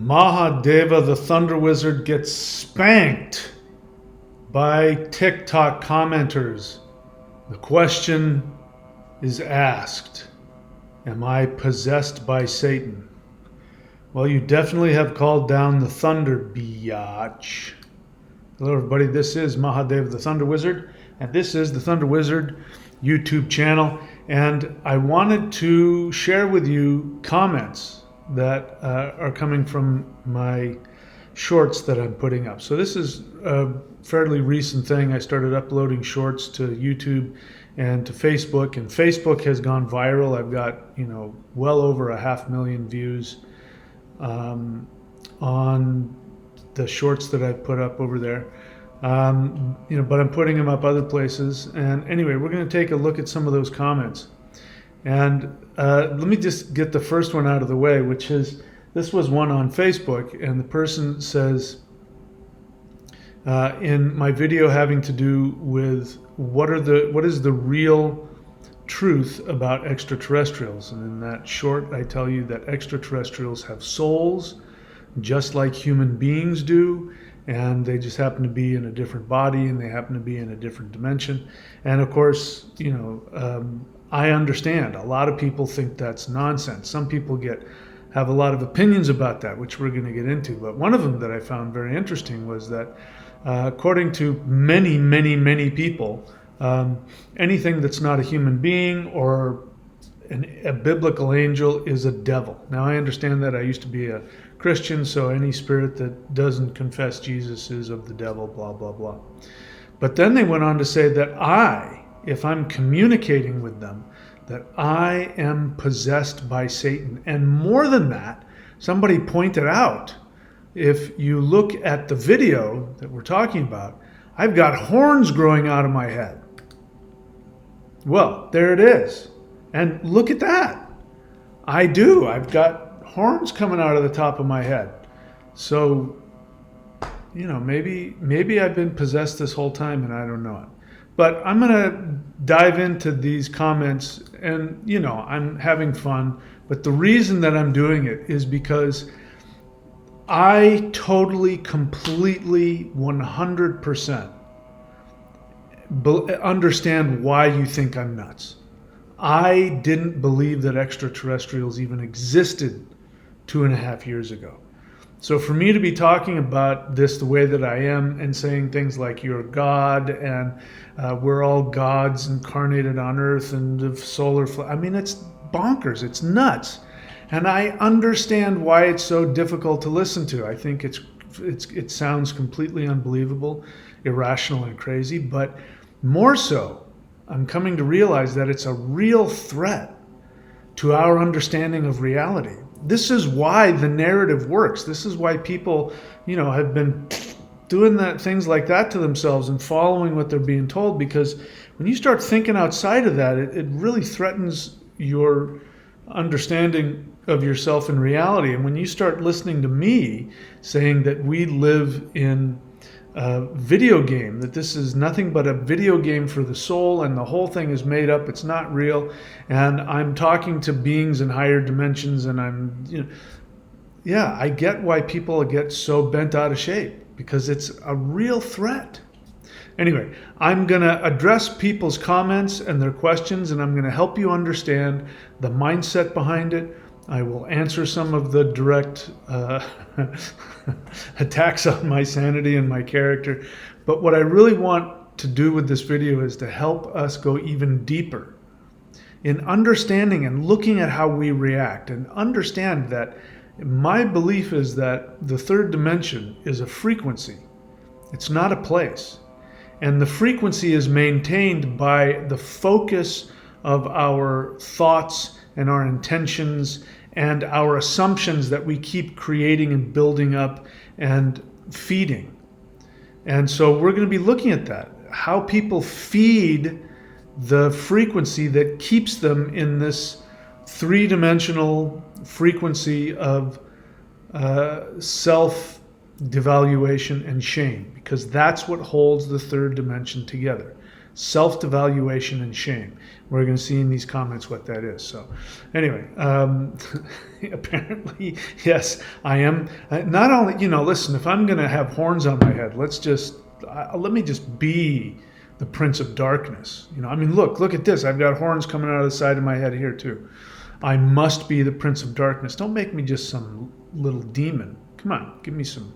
Mahadeva the Thunder Wizard gets spanked by TikTok commenters. The question is asked, am I possessed by Satan? Well, you definitely have called down the thunder, biatch. Hello everybody, this is Mahadeva the Thunder Wizard, and this is the Thunder Wizard YouTube channel, and I wanted to share with you comments that are coming from my shorts that I'm putting up. So this is a fairly recent thing. I started uploading shorts to YouTube and to Facebook, and Facebook has gone viral. I've got, well over 500,000 views on the shorts that I've put up over there. But I'm putting them up other places. And anyway, we're going to take a look at some of those comments. And let me just get the first one out of the way, which is, this was one on Facebook, and the person says, in my video having to do with what is the real truth about extraterrestrials, and in that short I tell you that extraterrestrials have souls just like human beings do, and they just happen to be in a different body, and they happen to be in a different dimension. And of course, I understand a lot of people think that's nonsense. Some people have a lot of opinions about that, which we're going to get into. But one of them that I found very interesting was that according to many people, anything that's not a human being or a biblical angel is a devil. Now, I understand that. I used to be a Christian, so any spirit that doesn't confess Jesus is of the devil, blah, blah, blah. But then they went on to say that if I'm communicating with them, that I am possessed by Satan. And more than that, somebody pointed out, if you look at the video that we're talking about, I've got horns growing out of my head. Well, there it is. And look at that. I do. I've got horns coming out of the top of my head. So, maybe I've been possessed this whole time and I don't know it. But I'm going to dive into these comments, and, I'm having fun. But the reason that I'm doing it is because I totally, completely, 100% understand why you think I'm nuts. I didn't believe that extraterrestrials even existed 2.5 years ago. So for me to be talking about this the way that I am and saying things like you're God and we're all gods incarnated on earth and the solar it's bonkers, it's nuts. And I understand why it's so difficult to listen to. I think it sounds completely unbelievable, irrational and crazy, but more so, I'm coming to realize that it's a real threat to our understanding of reality. This is why the narrative works. This is why people, have been doing things like that to themselves and following what they're being told, because when you start thinking outside of that, it really threatens your understanding of yourself in reality. And when you start listening to me saying that we live in a video game, that this is nothing but a video game for the soul and the whole thing is made up, it's not real, and I'm talking to beings in higher dimensions, and I get why people get so bent out of shape, because it's a real threat. Anyway, I'm going to address people's comments and their questions, and I'm going to help you understand the mindset behind it. I will answer some of the direct attacks on my sanity and my character. But what I really want to do with this video is to help us go even deeper in understanding and looking at how we react, and understand that my belief is that the third dimension is a frequency. It's not a place. And the frequency is maintained by the focus of our thoughts and our intentions and our assumptions that we keep creating and building up and feeding. And so we're going to be looking at that, how people feed the frequency that keeps them in this three-dimensional frequency of self-devaluation and shame, because that's what holds the third dimension together. Self-devaluation and shame. We're going to see in these comments what that is. So anyway, apparently, yes, I am. Not only, listen, if I'm going to have horns on my head, let me just be the Prince of Darkness. Look at this. I've got horns coming out of the side of my head here too. I must be the Prince of Darkness. Don't make me just some little demon. Come on, give me some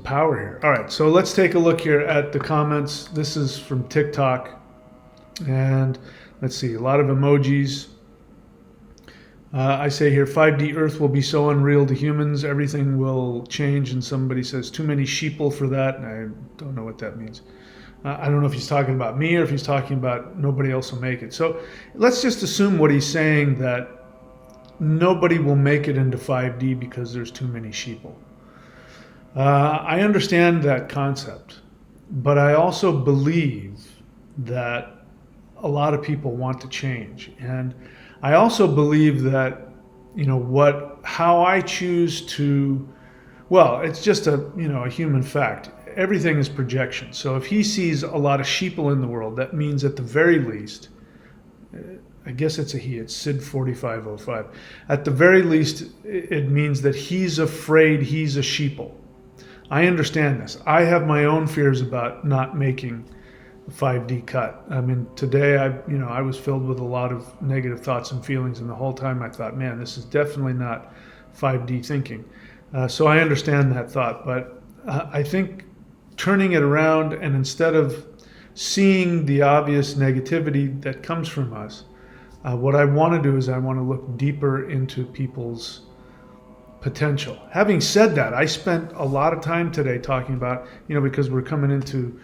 power here. All right, so let's take a look here at the comments. This is from TikTok, and let's see, a lot of emojis. I say here, 5D Earth will be so unreal to humans, everything will change, and somebody says, too many sheeple for that, and I don't know what that means. I don't know if he's talking about me or if he's talking about nobody else will make it. So let's just assume what he's saying, that nobody will make it into 5D because there's too many sheeple. I understand that concept, but I also believe that a lot of people want to change. And I also believe that, how I choose to, well, it's just a human fact. Everything is projection. So if he sees a lot of sheeple in the world, that means at the very least, I guess it's a he, it's Sid4505. At the very least, it means that he's afraid he's a sheeple. I understand this. I have my own fears about not making the 5D cut. Today I was filled with a lot of negative thoughts and feelings, and the whole time I thought, man, this is definitely not 5D thinking. So I understand that thought, but I think turning it around, and instead of seeing the obvious negativity that comes from us, what I want to do is I want to look deeper into people's potential. Having said that, I spent a lot of time today talking about, because we're coming into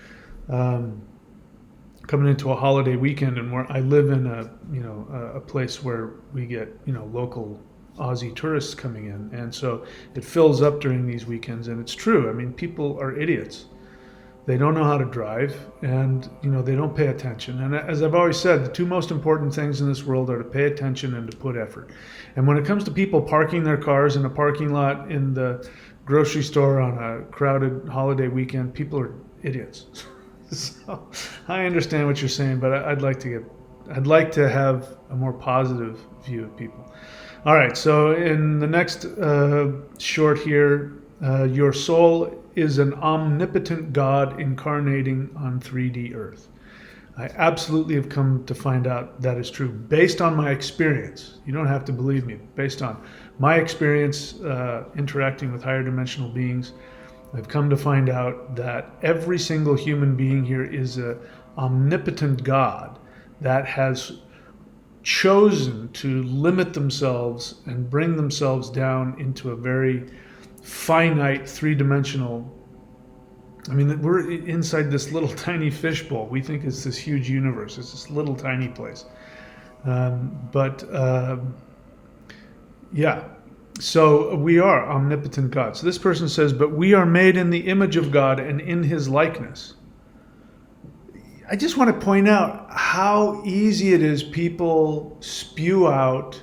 a holiday weekend, and where I live in a place where we get local Aussie tourists coming in, and so it fills up during these weekends. And it's true. People are idiots. They don't know how to drive, and they don't pay attention. And as I've always said, the two most important things in this world are to pay attention and to put effort. And when it comes to people parking their cars in a parking lot in the grocery store on a crowded holiday weekend, people are idiots. So I understand what you're saying, but I'd like to have a more positive view of people. All right, so in the next short here, your soul is an omnipotent God incarnating on 3D Earth. I absolutely have come to find out that is true based on my experience. You don't have to believe me. Based on my experience interacting with higher dimensional beings, I've come to find out that every single human being here is an omnipotent God that has chosen to limit themselves and bring themselves down into a very finite three-dimensional. We're inside this little tiny fishbowl. We think it's this huge universe. It's this little tiny place. Yeah. So we are omnipotent God. So this person says, but we are made in the image of God and in his likeness. I just want to point out how easy it is people spew out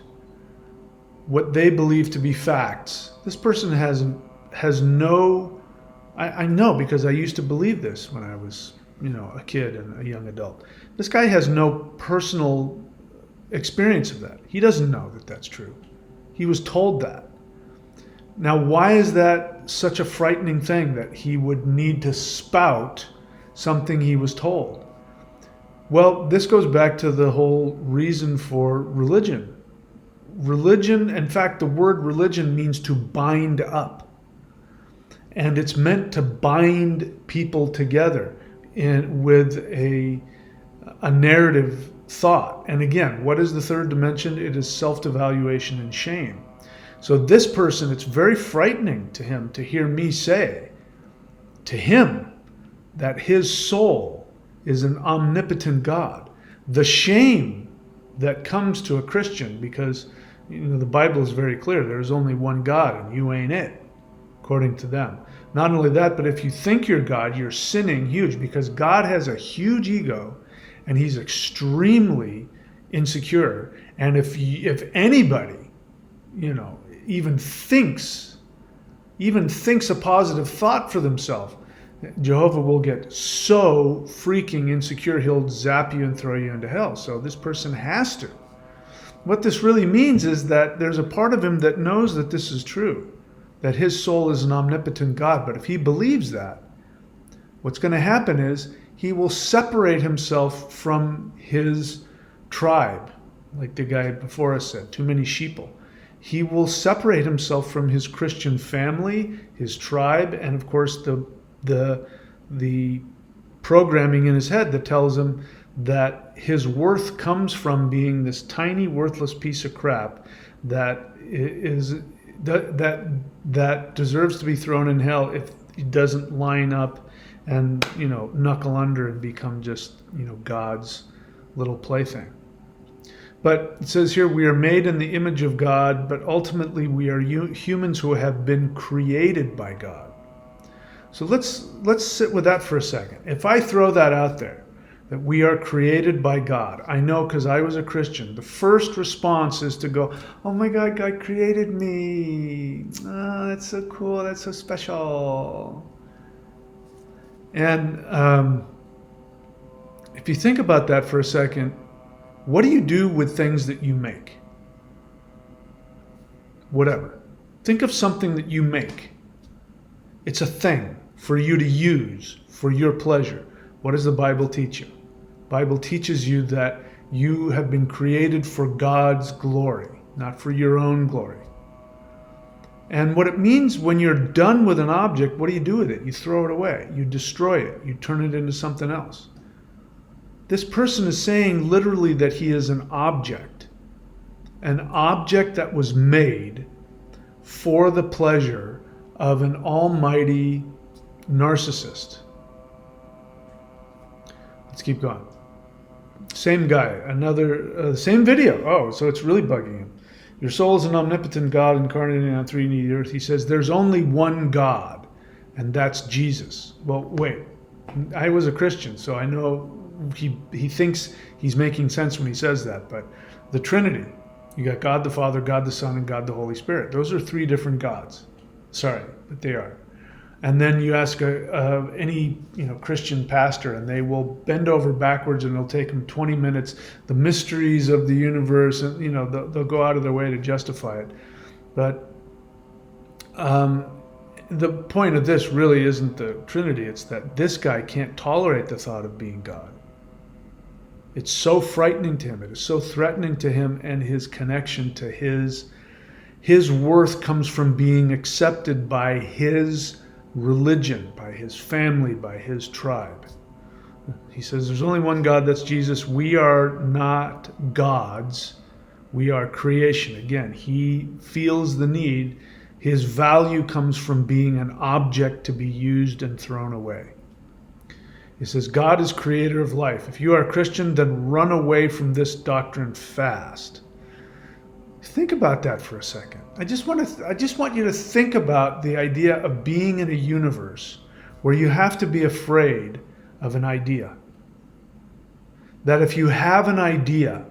what they believe to be facts. This person has no, I know, because I used to believe this when I was, a kid and a young adult. This guy has no personal experience of that. He doesn't know that that's true. He was told that. Now, why is that such a frightening thing that he would need to spout something he was told? Well, this goes back to the whole reason for religion. Religion, in fact, the word religion means to bind up. And it's meant to bind people together with a narrative thought. And again, what is the third dimension? It is self-devaluation and shame. So this person, it's very frightening to him to hear me say to him that his soul is an omnipotent God. The shame that comes to a Christian, because the Bible is very clear, there's only one God and you ain't it, according to them. Not only that, but if you think you're God, you're sinning huge, because God has a huge ego and he's extremely insecure. And if anybody, even thinks a positive thought for themselves, Jehovah will get so freaking insecure, he'll zap you and throw you into hell. So this person has to. What this really means is that there's a part of him that knows that this is true, that his soul is an omnipotent God. But if he believes that, what's going to happen is he will separate himself from his tribe, like the guy before us said, too many sheeple. He will separate himself from his Christian family, his tribe, and of course the programming in his head that tells him that his worth comes from being this tiny worthless piece of crap that deserves to be thrown in hell if he doesn't line up and knuckle under and become just God's little plaything. But it says here, we are made in the image of God, but ultimately we are humans who have been created by God. So let's sit with that for a second. If I throw that out there, that we are created by God, I know because I was a Christian, the first response is to go, oh my God, God created me. Oh, that's so cool, that's so special. And if you think about that for a second, what do you do with things that you make? Whatever. Think of something that you make. It's a thing for you to use for your pleasure. What does the Bible teach you? The Bible teaches you that you have been created for God's glory, not for your own glory. And what it means when you're done with an object, what do you do with it? You throw it away. You destroy it. You turn it into something else. This person is saying literally that he is an object that was made for the pleasure of an almighty narcissist. Let's keep going. Same guy, same video. Oh, so it's really bugging him. Your soul is an omnipotent God incarnated on 3D earth. He says there's only one God, and that's Jesus. Well, wait. I was a Christian, so I know he thinks he's making sense when he says that. But the Trinity, you got God the Father, God the Son, and God the Holy Spirit. Those are three different gods. Sorry, but they are. And then you ask any Christian pastor, and they will bend over backwards, and it'll take them 20 minutes. The mysteries of the universe, and they'll go out of their way to justify it. But the point of this really isn't the Trinity. It's that this guy can't tolerate the thought of being God. It's so frightening to him. It is so threatening to him, and his connection to his worth comes from being accepted by his religion, by his family, by his tribe. He says there's only one God, that's Jesus. We are not gods. We are creation. Again, he feels the need. His value comes from being an object to be used and thrown away. He says God is creator of life. If you are a Christian, then run away from this doctrine fast. Think about that for a second. I just want you to think about the idea of being in a universe where you have to be afraid of an idea. That if you have an idea,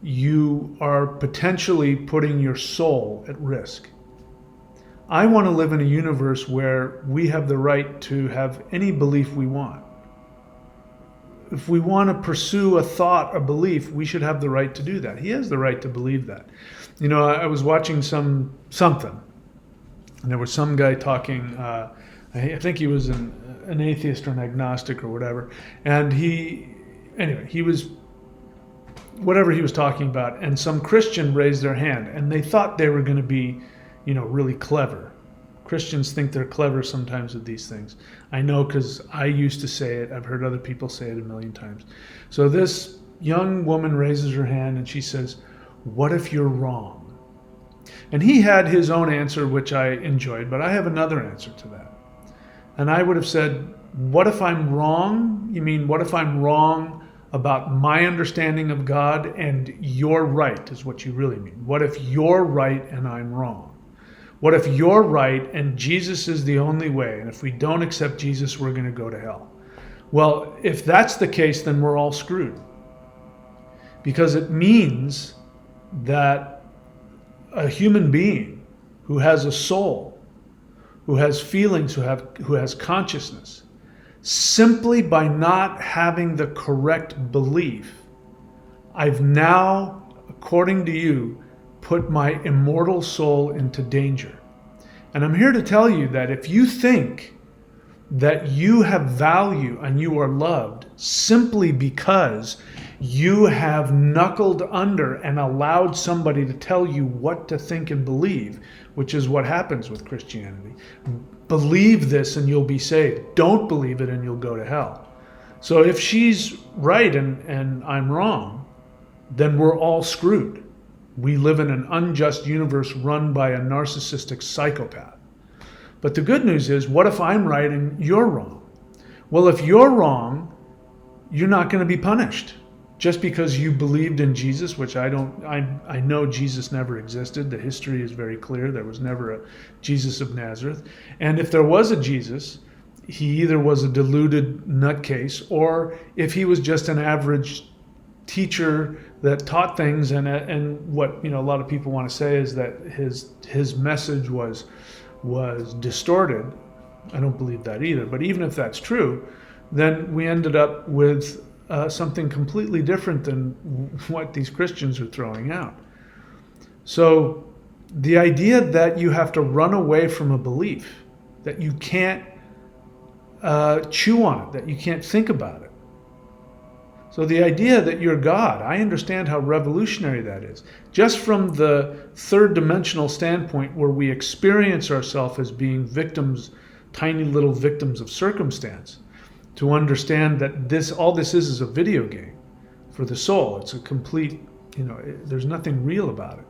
you are potentially putting your soul at risk. I want to live in a universe where we have the right to have any belief we want. If we want to pursue a thought, a belief, we should have the right to do that. He has the right to believe that. I was watching something, and there was some guy talking, I think he was an atheist or an agnostic or whatever, and he was, whatever he was talking about, and some Christian raised their hand, and they thought they were going to be, really clever. Christians think they're clever sometimes with these things. I know because I used to say it. I've heard other people say it a million times. So this young woman raises her hand and she says, what if you're wrong? And he had his own answer, which I enjoyed, but I have another answer to that. And I would have said, what if I'm wrong? You mean, what if I'm wrong about my understanding of God and you're right is what you really mean? What if you're right and I'm wrong? What if you're right and Jesus is the only way, and if we don't accept Jesus, we're going to go to hell? Well, if that's the case, then we're all screwed. Because it means that a human being who has a soul, who has feelings, who has consciousness, simply by not having the correct belief, I've now, according to you, put my immortal soul into danger. And I'm here to tell you that if you think that you have value and you are loved simply because you have knuckled under and allowed somebody to tell you what to think and believe, which is what happens with Christianity. Believe this and you'll be saved. Don't believe it and you'll go to hell. So if she's right and I'm wrong, then we're all screwed. We live in an unjust universe run by a narcissistic psychopath. But the good news is, what if I'm right and you're wrong? Well, if you're wrong, you're not going to be punished. Just because you believed in Jesus, which I know Jesus never existed. The history is very clear. There was never a Jesus of Nazareth. And if there was a Jesus, he either was a deluded nutcase, or if he was just an average teacher that taught things, and what a lot of people want to say is that his message was distorted. I don't believe that either. But even if that's true, then we ended up with something completely different than what these Christians are throwing out. So the idea that you have to run away from a belief, that you can't chew on it, that you can't think about it. So the idea that you're God, I understand how revolutionary that is. Just from the third dimensional standpoint, where we experience ourselves as being victims, tiny little victims of circumstance, to understand that all this is a video game for the soul. It's a complete, there's nothing real about it.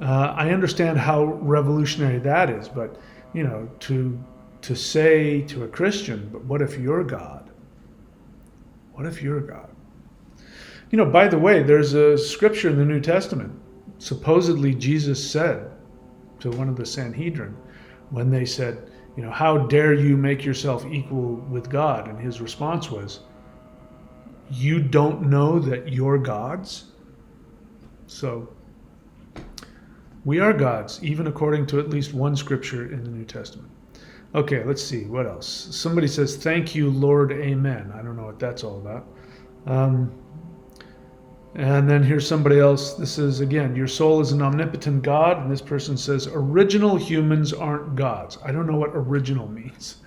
I understand how revolutionary that is, but to say to a Christian, but what if you're God? What if you're God? By the way, there's a scripture in the New Testament. Supposedly Jesus said to one of the Sanhedrin, when they said, how dare you make yourself equal with God? And his response was, you don't know that you're gods? So we are gods, even according to at least one scripture in the New Testament. Okay, let's see, what else? Somebody says, thank you, Lord, amen. I don't know what that's all about. And then here's somebody else. This is, again, your soul is an omnipotent God. And this person says, original humans aren't gods. I don't know what original means.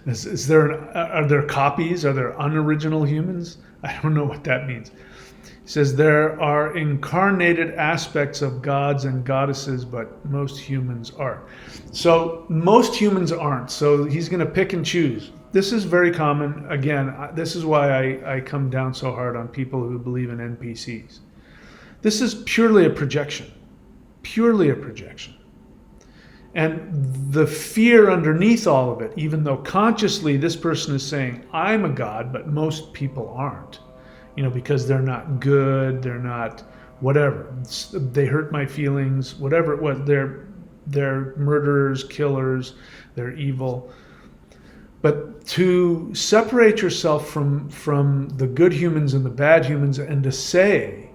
Are there copies? Are there unoriginal humans? I don't know what that means. He says, there are incarnated aspects of gods and goddesses, but most humans aren't. So most humans aren't. So he's going to pick and choose. This is very common. Again, this is why I come down so hard on people who believe in NPCs. This is purely a projection. Purely a projection. And the fear underneath all of it, even though consciously this person is saying, I'm a god, but most people aren't. Because they're not good, they're not whatever. They hurt my feelings, whatever it was. They're murderers, killers, they're evil. But to separate yourself from the good humans and the bad humans, and to say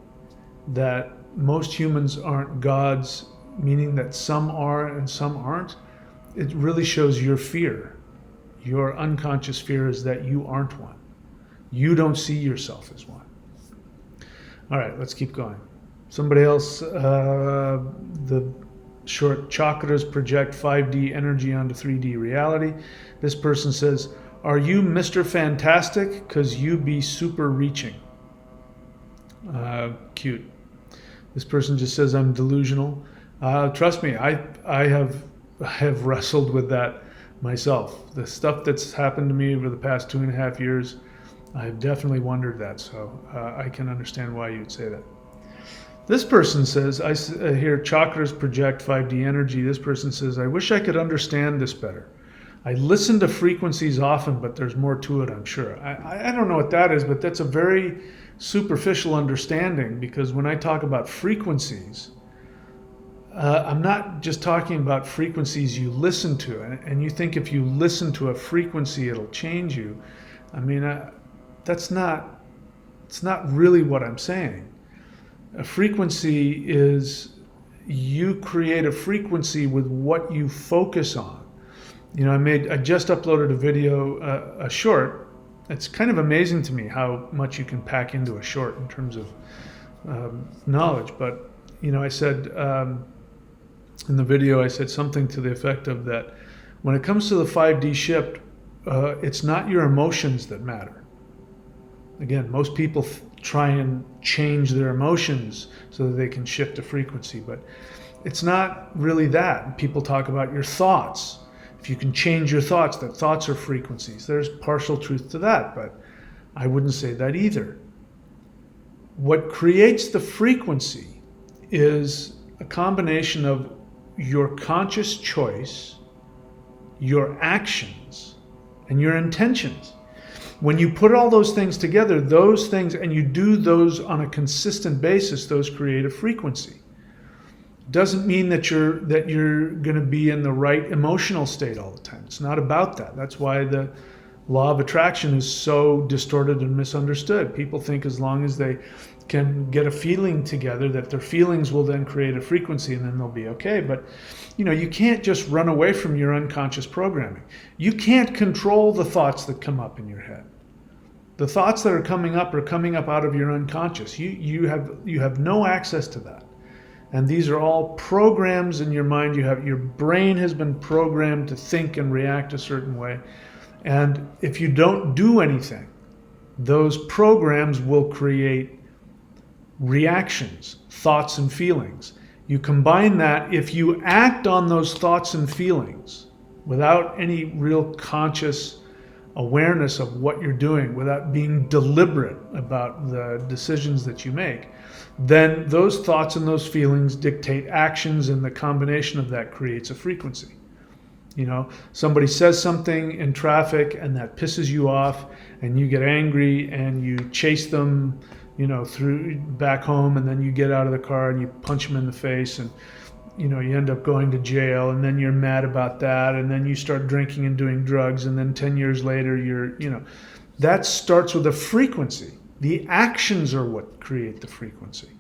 that most humans aren't gods, meaning that some are and some aren't, it really shows your fear. Your unconscious fear is that you aren't one. You don't see yourself as one. All right, let's keep going. Somebody else, the short chakras project 5D energy onto 3D reality. This person says, are you Mr. Fantastic? Because you be super reaching. Cute. This person just says, I'm delusional. Trust me, I have wrestled with that myself. The stuff that's happened to me over the past 2.5 years, I've definitely wondered that. So I can understand why you'd say that. This person says, I hear chakras project 5D energy. This person says, I wish I could understand this better. I listen to frequencies often, but there's more to it, I'm sure. I don't know what that is, but that's a very superficial understanding, because when I talk about frequencies, I'm not just talking about frequencies you listen to. And you think if you listen to a frequency, it'll change you. I mean, it's not really what I'm saying. A frequency is, you create a frequency with what you focus on. I just uploaded a video, a short. It's kind of amazing to me how much you can pack into a short in terms of knowledge. But, I said, in the video, I said something to the effect of that when it comes to the 5D shift, it's not your emotions that matter. Again, most people try and change their emotions so that they can shift a frequency, but it's not really that. People talk about your thoughts. If you can change your thoughts, that thoughts are frequencies. There's partial truth to that, but I wouldn't say that either. What creates the frequency is a combination of your conscious choice, your actions, and your intentions. When you put all those things together, those things, and you do those on a consistent basis, those create a frequency. Doesn't mean that you're going to be in the right emotional state all the time. It's not about that. That's why the law of attraction is so distorted and misunderstood. People think as long as they can get a feeling together, that their feelings will then create a frequency and then they'll be okay. But you can't just run away from your unconscious programming. You can't control the thoughts that come up in your head. The thoughts that are coming up out of your unconscious. You have no access to that. And these are all programs in your mind. Your brain has been programmed to think and react a certain way. And if you don't do anything, those programs will create reactions, thoughts and feelings. You combine that, if you act on those thoughts and feelings without any real conscious awareness of what you're doing, without being deliberate about the decisions that you make, then those thoughts and those feelings dictate actions, and the combination of that creates a frequency. Somebody says something in traffic and that pisses you off, and you get angry and you chase them through back home, and then you get out of the car and you punch them in the face, and you end up going to jail, and then you're mad about that, and then you start drinking and doing drugs, and then 10 years later that starts with a frequency. The actions are what create the frequency.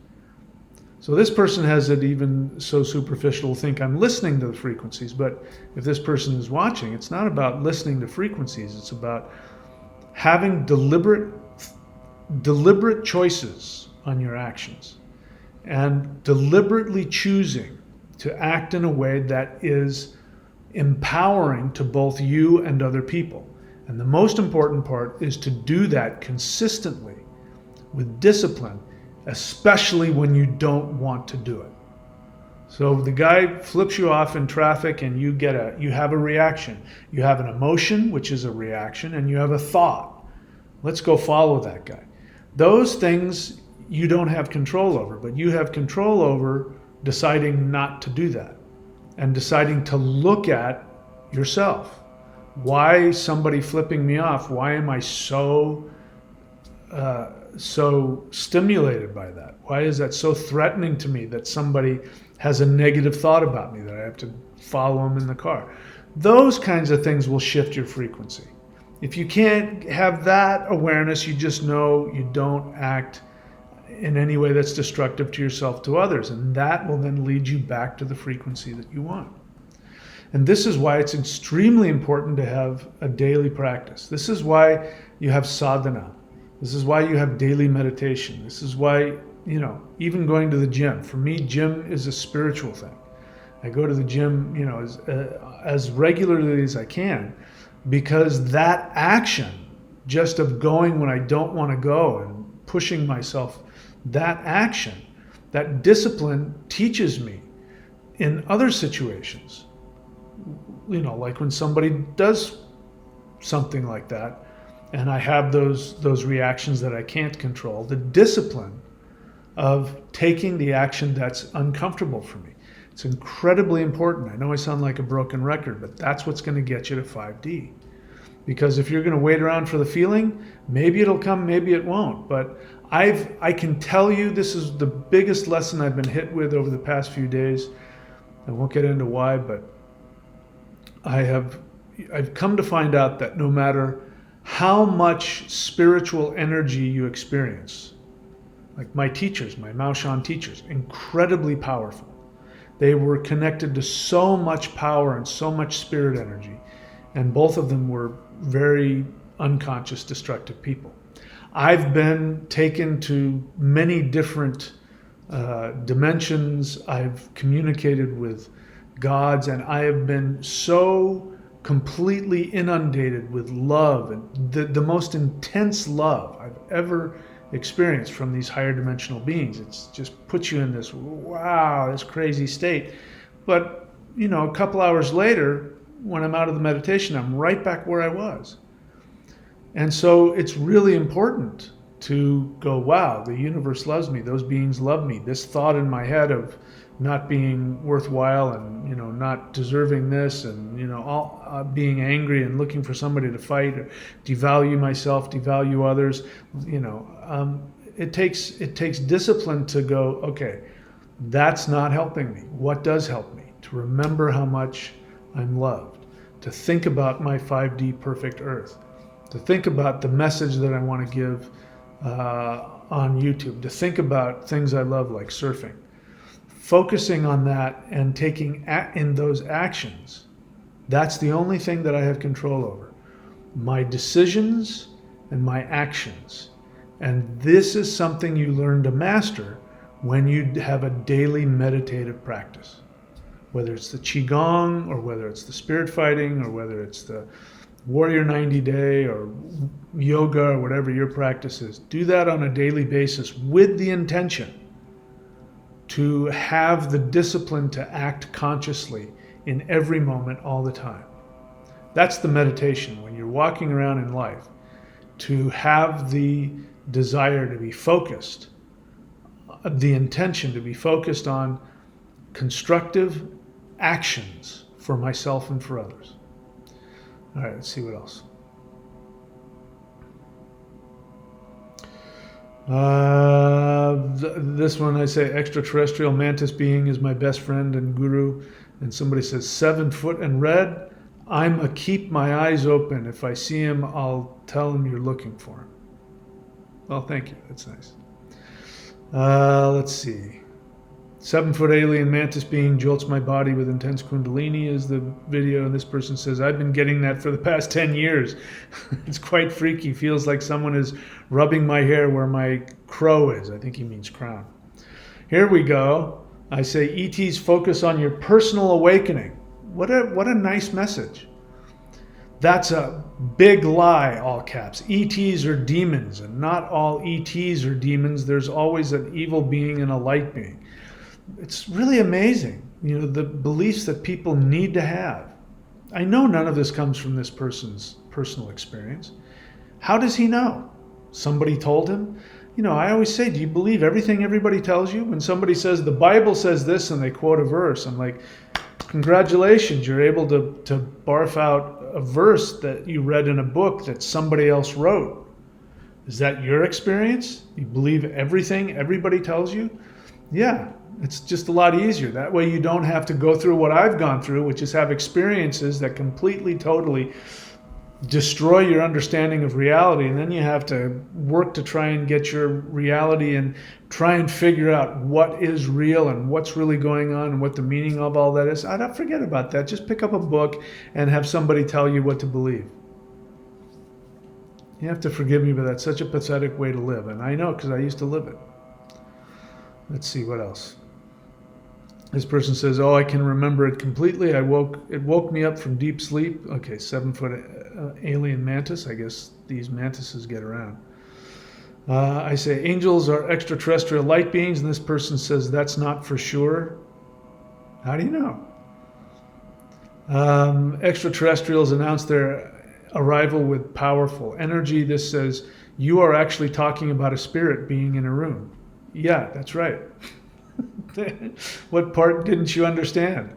So this person has it even so superficial to think I'm listening to the frequencies, but if this person is watching, it's not about listening to frequencies, it's about having deliberate choices on your actions and deliberately choosing to act in a way that is empowering to both you and other people. And the most important part is to do that consistently with discipline, especially when you don't want to do it. So the guy flips you off in traffic and you have a reaction. You have an emotion, which is a reaction, and you have a thought. Let's go follow that guy. Those things you don't have control over, but you have control over deciding not to do that and deciding to look at yourself. Why somebody flipping me off? Why am I so stimulated by that? Why is that so threatening to me that somebody has a negative thought about me that I have to follow them in the car? Those kinds of things will shift your frequency. If you can't have that awareness, you just know you don't act in any way that's destructive to yourself, to others, and that will then lead you back to the frequency that you want. And this is why it's extremely important to have a daily practice. This is why you have sadhana. This is why you have daily meditation. This is why, even going to the gym. For me, gym is a spiritual thing. I go to the gym, as regularly as I can, because that action, just of going when I don't want to go and pushing myself, that action, that discipline teaches me in other situations. Like when somebody does something like that, and I have those reactions that I can't control, the discipline of taking the action that's uncomfortable for me. It's incredibly important. I know I sound like a broken record, but that's what's going to get you to 5D. Because if you're going to wait around for the feeling, maybe it'll come, maybe it won't. But I can tell you, this is the biggest lesson I've been hit with over the past few days. I won't get into why, but I've come to find out that no matter how much spiritual energy you experience, like my teachers, my Maoshan teachers, incredibly powerful. They were connected to so much power and so much spirit energy. and both of them were very unconscious, destructive people. I've been taken to many different dimensions. I've communicated with gods, and I have been so completely inundated with love, and the most intense love I've ever experienced from these higher dimensional beings. It's just puts you in this, wow, this crazy state. But, you know, a couple hours later, when I'm out of the meditation, I'm right back where I was. And so it's really important to go, wow, the universe loves me. Those beings love me. This thought in my head of not being worthwhile and, you know, not deserving this, and, you know, all being angry and looking for somebody to fight, or devalue myself, devalue others, you know, it takes discipline to go, okay, that's not helping me. What does help me? To remember how much I'm loved, to think about my 5D perfect earth, to think about the message that I want to give on YouTube, to think about things I love like surfing. Focusing on that and taking in those actions, that's the only thing that I have control over. My decisions and my actions. And this is something you learn to master when you have a daily meditative practice. Whether it's the Qigong, or whether it's the spirit fighting, or whether it's the Warrior 90 Day or yoga, or whatever your practice is. Do that on a daily basis with the intention to have the discipline to act consciously in every moment all the time. That's the meditation when you're walking around in life, to have the desire to be focused, the intention to be focused on constructive actions for myself and for others. All right, let's see what else. This one, I say, extraterrestrial mantis being is my best friend and guru. And somebody says, 7 foot and red. I'm a keep my eyes open. If I see him, I'll tell him you're looking for him. Well, thank you. That's nice. Let's see. 7 foot alien mantis being jolts my body with intense kundalini is the video. And this person says, I've been getting that for the past 10 years. It's quite freaky. Feels like someone is rubbing my hair where my crow is. I think he means crown. Here we go. I say, ETs focus on your personal awakening. What a nice message. That's a big lie, all caps. ETs are demons, and not all ETs are demons. There's always an evil being and a light being. It's really amazing, you know, the beliefs that people need to have. I know none of this comes from this person's personal experience. How does he know? Somebody told him? You know, I always say, do you believe everything everybody tells you? When somebody says, the Bible says this, and they quote a verse, I'm like, congratulations, you're able to barf out a verse that you read in a book that somebody else wrote. Is that your experience? You believe everything everybody tells you? Yeah, it's just a lot easier. That way you don't have to go through what I've gone through, which is have experiences that completely, totally destroy your understanding of reality, and then you have to work to try and get your reality and try and figure out what is real and what's really going on and what the meaning of all that is. I don't forget about that. Just pick up a book and have somebody tell you what to believe. You have to forgive me, but that's such a pathetic way to live, and I know because I used to live it. Let's see what else. This person says, oh, I can remember it completely. It woke me up from deep sleep. Okay, 7 foot alien mantis. I guess these mantises get around. I say, angels are extraterrestrial light beings, and this person says, that's not for sure. How do you know? Extraterrestrials announce their arrival with powerful energy. This says, you are actually talking about a spirit being in a room. Yeah, that's right. What part didn't you understand?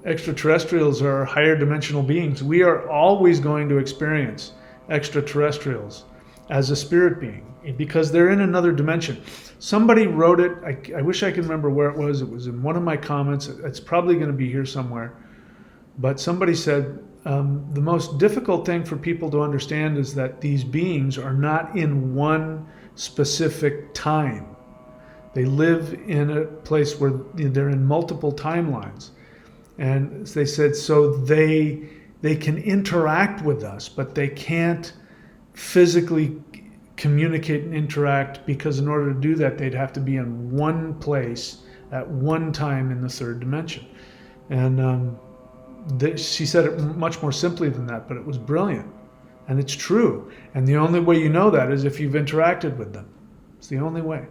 Extraterrestrials are higher dimensional beings. We are always going to experience extraterrestrials as a spirit being because they're in another dimension. Somebody wrote it. I wish I could remember where it was. It was in one of my comments. It's probably going to be here somewhere. But somebody said the most difficult thing for people to understand is that these beings are not in one specific time. They live in a place where they're in multiple timelines. And they said, so they They can interact with us, but they can't physically communicate and interact, because in order to do that, they'd have to be in one place at one time in the third dimension. And she said it much more simply than that, but it was brilliant. And it's true. And the only way you know that is if you've interacted with them. It's the only way.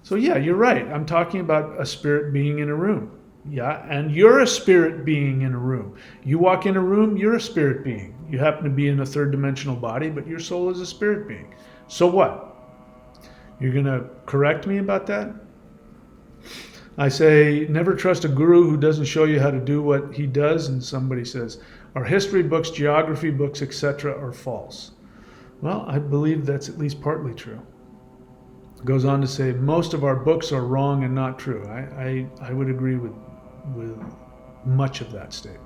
So yeah, you're right. I'm talking about a spirit being in a room. Yeah, and you're a spirit being in a room. You walk in a room, you're a spirit being. You happen to be in a third dimensional body, but your soul is a spirit being. So what? You're going to correct me about that? I say, never trust a guru who doesn't show you how to do what he does. And somebody says, are history books, geography books, etc. are false? Well, I believe that's at least partly true. It goes on to say, most of our books are wrong and not true. I would agree with much of that statement.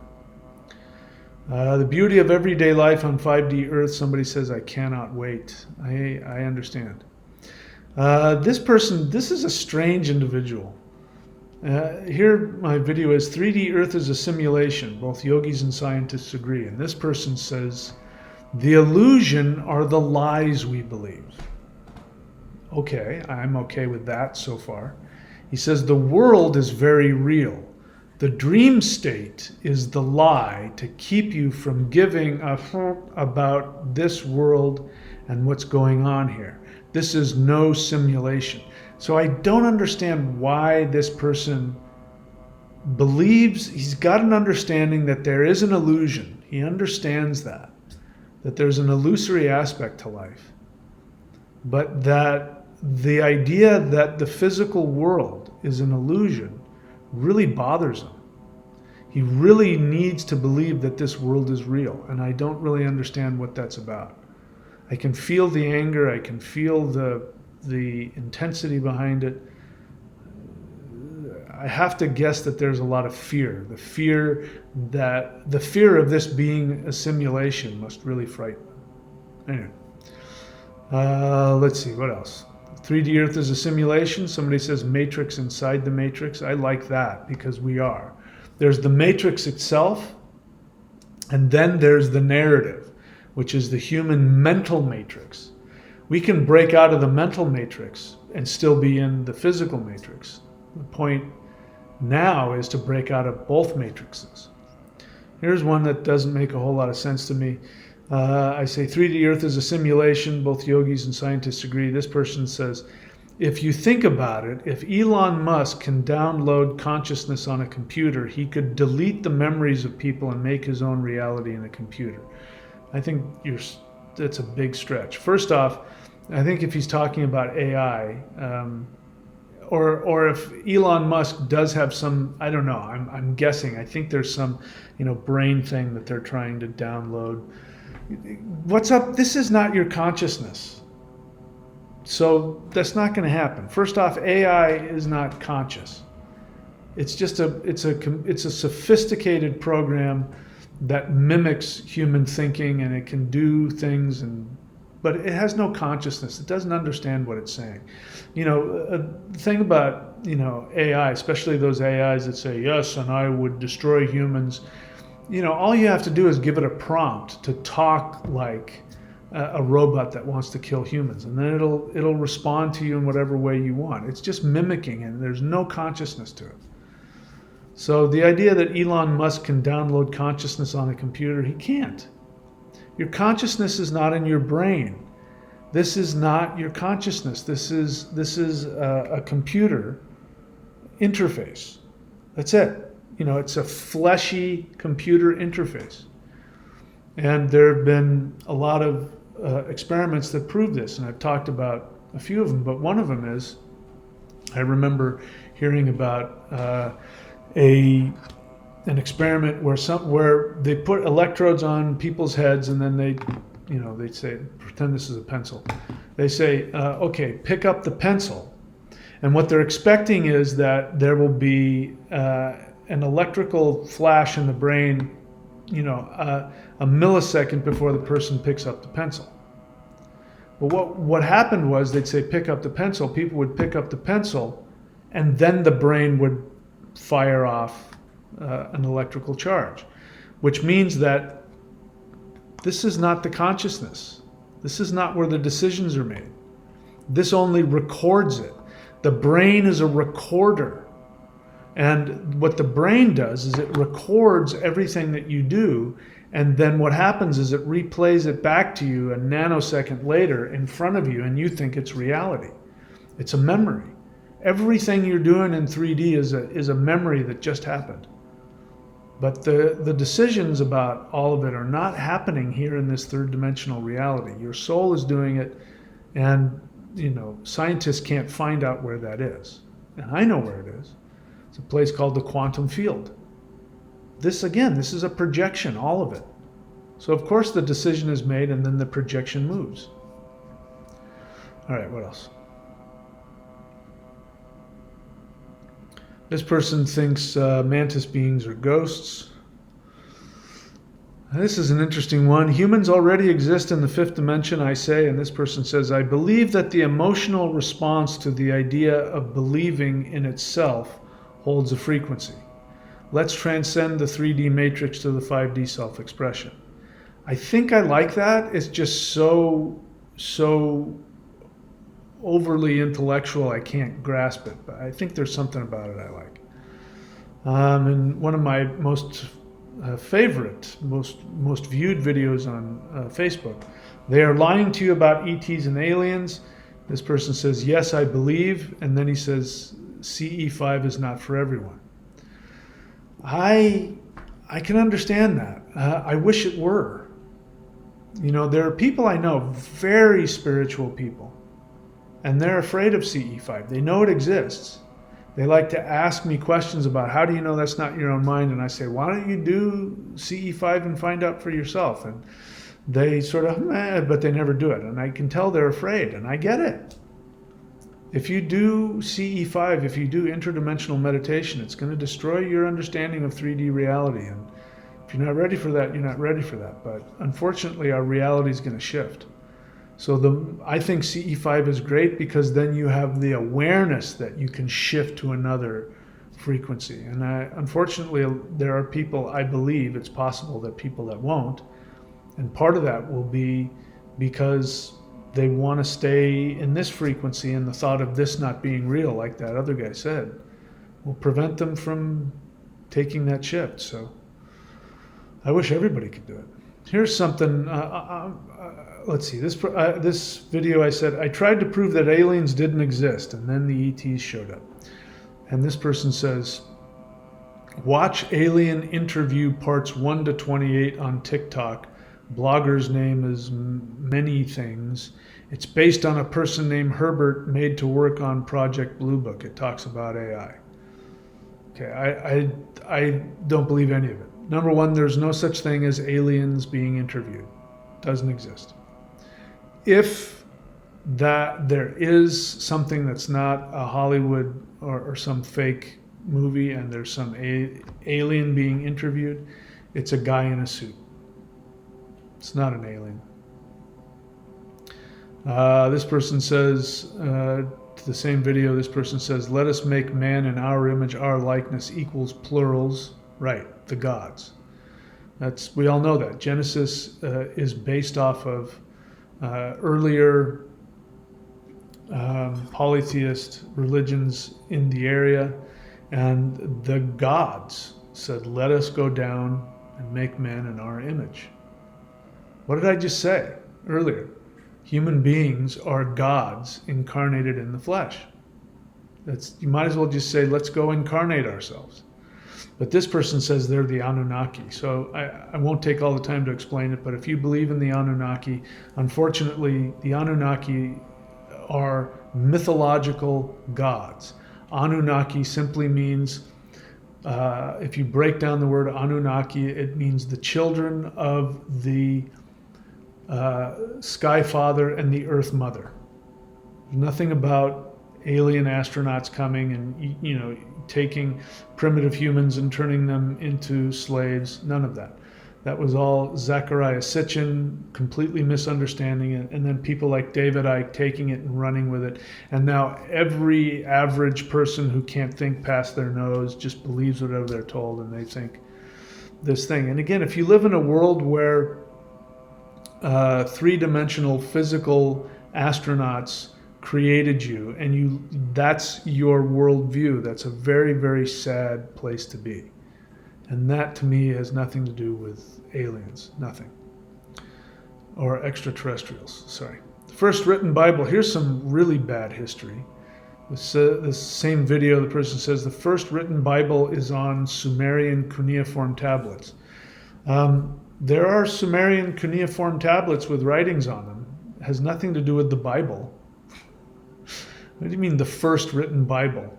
The beauty of everyday life on 5D Earth, somebody says, I cannot wait. I understand. This person, this is a strange individual. Here my video is 3D Earth is a simulation. Both yogis and scientists agree. And this person says, the illusion are the lies we believe. Okay, I'm okay with that so far. He says the world is very real. The dream state is the lie to keep you from giving a fuck about this world and what's going on here. This is no simulation. So I don't understand why this person believes. He's got an understanding that there is an illusion. He understands that there's an illusory aspect to life. But that the idea that the physical world is an illusion really bothers him. He really needs to believe that this world is real, and I don't really understand what that's about. I can feel the anger, I can feel the intensity behind it. I have to guess that there's a lot of fear. The fear of this being a simulation must really frighten him. Anyway, let's see, what else? 3D Earth is a simulation. Somebody says matrix inside the matrix. I like that because we are. There's the matrix itself, and then there's the narrative, which is the human mental matrix. We can break out of the mental matrix and still be in the physical matrix. The point now is to break out of both matrices. Here's one that doesn't make a whole lot of sense to me. I say 3D Earth is a simulation. Both yogis and scientists agree. This person says, if you think about it, if Elon Musk can download consciousness on a computer, he could delete the memories of people and make his own reality in a computer. I think that's a big stretch. First off, I think if he's talking about AI, or if Elon Musk does have some, I don't know, I'm guessing. I think there's some, brain thing that they're trying to download. What's up? This is not your consciousness. So that's not going to happen. First off, AI is not conscious. It's just it's a sophisticated program that mimics human thinking, and it can do things, but it has no consciousness. It doesn't understand what it's saying. The thing about AI, especially those AIs that say yes, and I would destroy humans. All you have to do is give it a prompt to talk like a robot that wants to kill humans, and then it'll respond to you in whatever way you want. It's just mimicking, and there's no consciousness to it. So the idea that Elon Musk can download consciousness on a computer, he can't. Your consciousness is not in your brain. This is not your consciousness. This is a computer interface. That's it. It's a fleshy computer interface. And there have been a lot of experiments that prove this, and I've talked about a few of them, but one of them is, I remember hearing about an experiment where they put electrodes on people's heads, and then they'd say, pretend this is a pencil. They say, okay, pick up the pencil. And what they're expecting is that there will be an electrical flash in the brain, a millisecond before the person picks up the pencil. But what happened was they'd say pick up the pencil, people would pick up the pencil, and then the brain would fire off an electrical charge, which means that This is not the consciousness. This is not where the decisions are made. This only records it. The brain is a recorder. And what the brain does is it records everything that you do, and then what happens is it replays it back to you a nanosecond later in front of you, and you think it's reality. It's a memory. Everything you're doing in 3D is a memory that just happened. But the decisions about all of it are not happening here in this third dimensional reality. Your soul is doing it, and scientists can't find out where that is. And I know where it is. It's a place called the quantum field. This is a projection, all of it. So of course the decision is made, and then the projection moves. All right, what else? This person thinks mantis beings are ghosts. This is an interesting one. Humans already exist in the fifth dimension, I say, and this person says, I believe that the emotional response to the idea of believing in itself holds a frequency. Let's transcend the 3D matrix to the 5D self-expression. I think I like that. It's just so overly intellectual, I can't grasp it, but I think there's something about it I like. And one of my most favorite, most viewed videos on Facebook, they are lying to you about ETs and aliens. This person says, yes, I believe, and then he says, CE5 is not for everyone. I can understand that. I wish it were. There are people I know, very spiritual people, and they're afraid of CE5. They know it exists. They like to ask me questions about, how do you know that's not your own mind? And I say, why don't you do CE5 and find out for yourself? And they sort of, but they never do it. And I can tell they're afraid, and I get it. If you do CE5, if you do interdimensional meditation, it's going to destroy your understanding of 3D reality. And if you're not ready for that, you're not ready for that. But unfortunately, our reality is going to shift. So I think CE5 is great, because then you have the awareness that you can shift to another frequency. And unfortunately, there are people, I believe it's possible that people that won't. And part of that will be because they want to stay in this frequency, and the thought of this not being real, like that other guy said, will prevent them from taking that shift. So I wish everybody could do it. Here's something, let's see, this video I said, I tried to prove that aliens didn't exist, and then the ETs showed up. And this person says, watch Alien Interview Parts 1 to 28 on TikTok. Blogger's name is Many Things. It's based on a person named Herbert made to work on Project Blue Book. It talks about AI. Okay, I don't believe any of it. Number one, there's no such thing as aliens being interviewed. Doesn't exist. If that there is something that's not a Hollywood or some fake movie, and there's some alien being interviewed, it's a guy in a suit. It's not an alien. This person says, to the same video, this person says, let us make man in our image, our likeness equals plurals. Right, the gods. We all know that. Genesis is based off of earlier polytheist religions in the area, and the gods said, let us go down and make man in our image. What did I just say earlier? Human beings are gods incarnated in the flesh. You might as well just say, let's go incarnate ourselves. But this person says they're the Anunnaki. So I won't take all the time to explain it, but if you believe in the Anunnaki, unfortunately, the Anunnaki are mythological gods. Anunnaki simply means, if you break down the word Anunnaki, it means the children of the Sky Father and the Earth Mother. Nothing about alien astronauts coming and taking primitive humans and turning them into slaves. None of that. That was all Zecharia Sitchin completely misunderstanding it, and then people like David Icke taking it and running with it. And now every average person who can't think past their nose just believes whatever they're told, and they think this thing. And again, if you live in a world where three-dimensional physical astronauts created you, and that's your worldview. That's a very, very sad place to be. And that to me has nothing to do with aliens, nothing. Or extraterrestrials, sorry. The first written Bible, here's some really bad history. This same video, the person says the first written Bible is on Sumerian cuneiform tablets. There are Sumerian cuneiform tablets with writings on them. It has nothing to do with the Bible. What do you mean the first written Bible?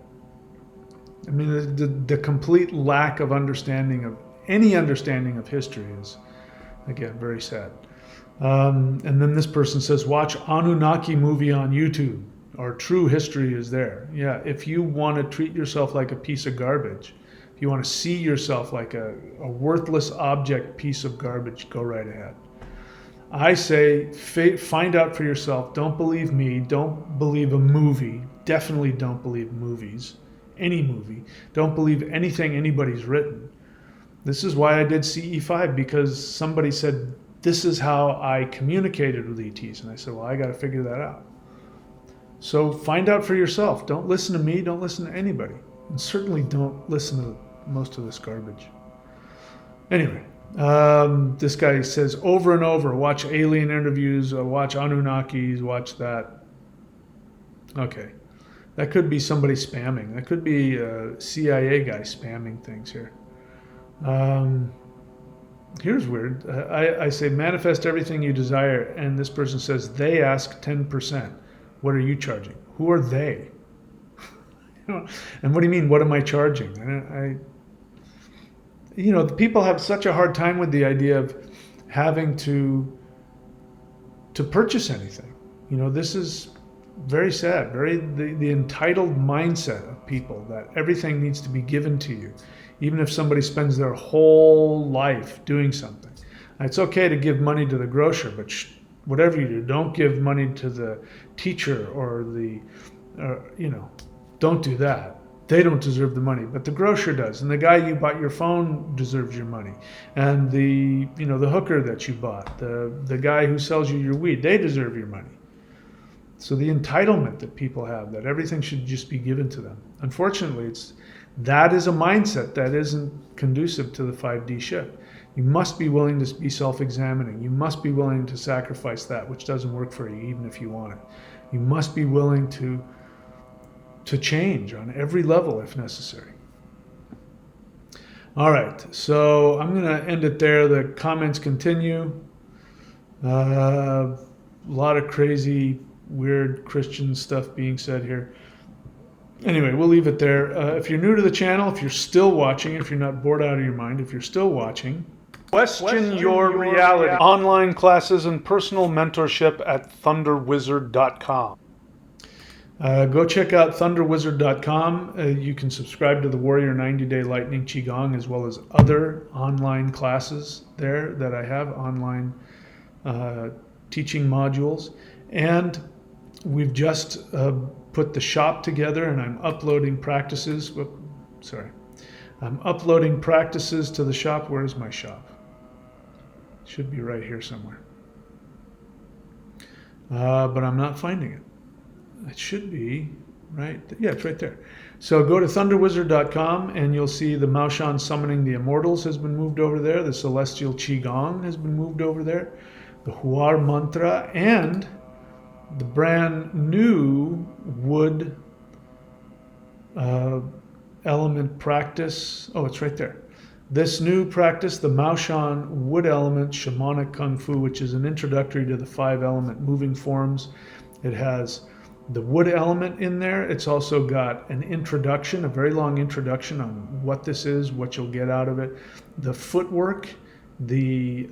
I mean, the complete lack of understanding of any understanding of history is, again, very sad. And then this person says, watch Anunnaki movie on YouTube, or true history is there. Yeah, if you want to treat yourself like a piece of garbage, if you want to see yourself like a worthless object piece of garbage, go right ahead. I say, find out for yourself. Don't believe me. Don't believe a movie. Definitely don't believe movies. Any movie. Don't believe anything anybody's written. This is why I did CE5, because somebody said, this is how I communicated with ETs. And I said, well, I got to figure that out. So find out for yourself. Don't listen to me. Don't listen to anybody. And certainly don't listen to most of this garbage. Anyway, this guy says over and over, watch alien interviews, watch Anunnakis, watch that. Okay. That could be somebody spamming. That could be a CIA guy spamming things here. Here's weird. I say manifest everything you desire, and this person says they ask 10%. What are you charging? Who are they? And what do you mean, what am I charging? The people have such a hard time with the idea of having to purchase anything. This is very sad, the entitled mindset of people that everything needs to be given to you, even if somebody spends their whole life doing something. It's okay to give money to the grocer, but whatever you do, don't give money to the teacher or don't do that. They don't deserve the money, but the grocer does, and the guy you bought your phone deserves your money, and the hooker that you bought, the guy who sells you your weed, they deserve your money. So the entitlement that people have, that everything should just be given to them. Unfortunately, that is a mindset that isn't conducive to the 5D shift. You must be willing to be self-examining. You must be willing to sacrifice that which doesn't work for you, even if you want it. You must be willing to change on every level if necessary. All right, so I'm going to end it there. The comments continue. A lot of crazy, weird Christian stuff being said here. Anyway, we'll leave it there. If you're new to the channel, if you're still watching, if you're not bored out of your mind, if you're still watching, question your reality. Online classes and personal mentorship at thunderwizard.com. Go check out thunderwizard.com. You can subscribe to the Warrior 90-Day Lightning Qigong, as well as other online classes there that I have, online teaching modules. And we've just put the shop together, and I'm uploading practices. I'm uploading practices to the shop. Where's my shop? Should be right here somewhere. But I'm not finding it. It should be right. Yeah, it's right there. So go to thunderwizard.com and you'll see the Maoshan Summoning the Immortals has been moved over there. The Celestial Qigong has been moved over there. The Huar Mantra and the brand new wood element practice. Oh, it's right there. This new practice, the Maoshan Wood Element Shamanic Kung Fu, which is an introductory to the 5 element moving forms. It has the wood element in there. It's also got an introduction, a very long introduction on what this is, what you'll get out of it, the footwork, the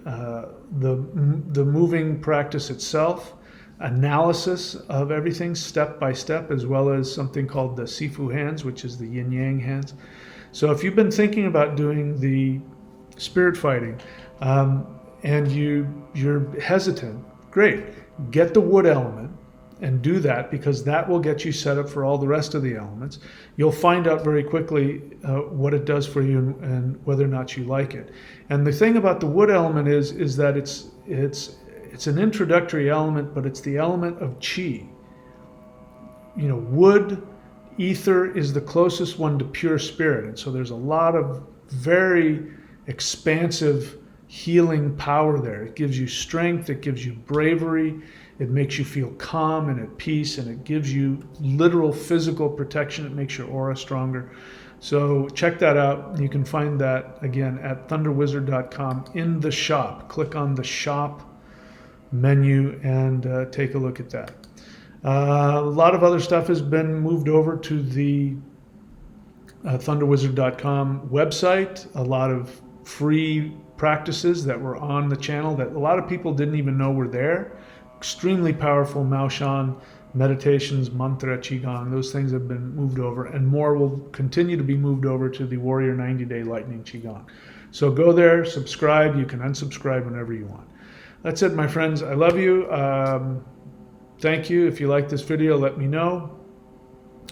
moving practice itself, analysis of everything step by step, as well as something called the Sifu hands, which is the yin yang hands. So if you've been thinking about doing the spirit fighting and you're hesitant, great, get the wood element and do that, because that will get you set up for all the rest of the elements. You'll find out very quickly what it does for you and whether or not you like it. And the thing about the wood element is that It's an introductory element, but it's the element of chi. You know, wood, ether is the closest one to pure spirit. And so there's a lot of very expansive healing power there. It gives you strength, it gives you bravery, it makes you feel calm and at peace, and it gives you literal physical protection. It makes your aura stronger. So check that out. You can find that again at thunderwizard.com in the shop. Click on the shop menu and take a look at that. A lot of other stuff has been moved over to the thunderwizard.com website. A lot of free practices that were on the channel that a lot of people didn't even know were there. Extremely powerful Maoshan meditations, mantra, qigong, those things have been moved over, and more will continue to be moved over to the Warrior 90-Day Lightning Qigong. So go there, subscribe. You can unsubscribe whenever you want. That's it, my friends. I love you. Thank you. If you like this video, let me know.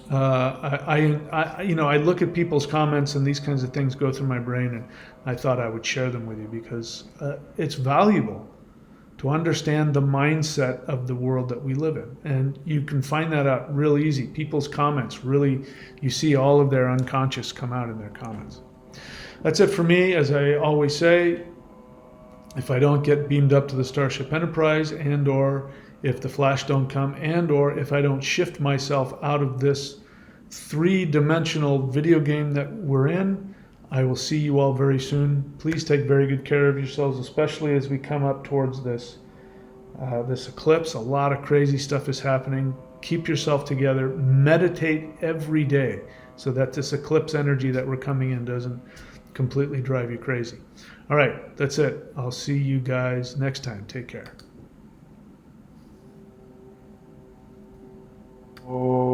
I look at people's comments and these kinds of things go through my brain, and I thought I would share them with you because it's valuable to understand the mindset of the world that we live in. And you can find that out real easy. People's comments, really, you see all of their unconscious come out in their comments. That's it for me. As I always say, if I don't get beamed up to the Starship Enterprise, and or if the flash don't come, and or if I don't shift myself out of this three-dimensional video game that we're in, I will see you all very soon. Please take very good care of yourselves, especially as we come up towards this this eclipse. A lot of crazy stuff is happening. Keep yourself together. Meditate every day so that this eclipse energy that we're coming in doesn't completely drive you crazy. All right, that's it. I'll see you guys next time. Take care. Oh.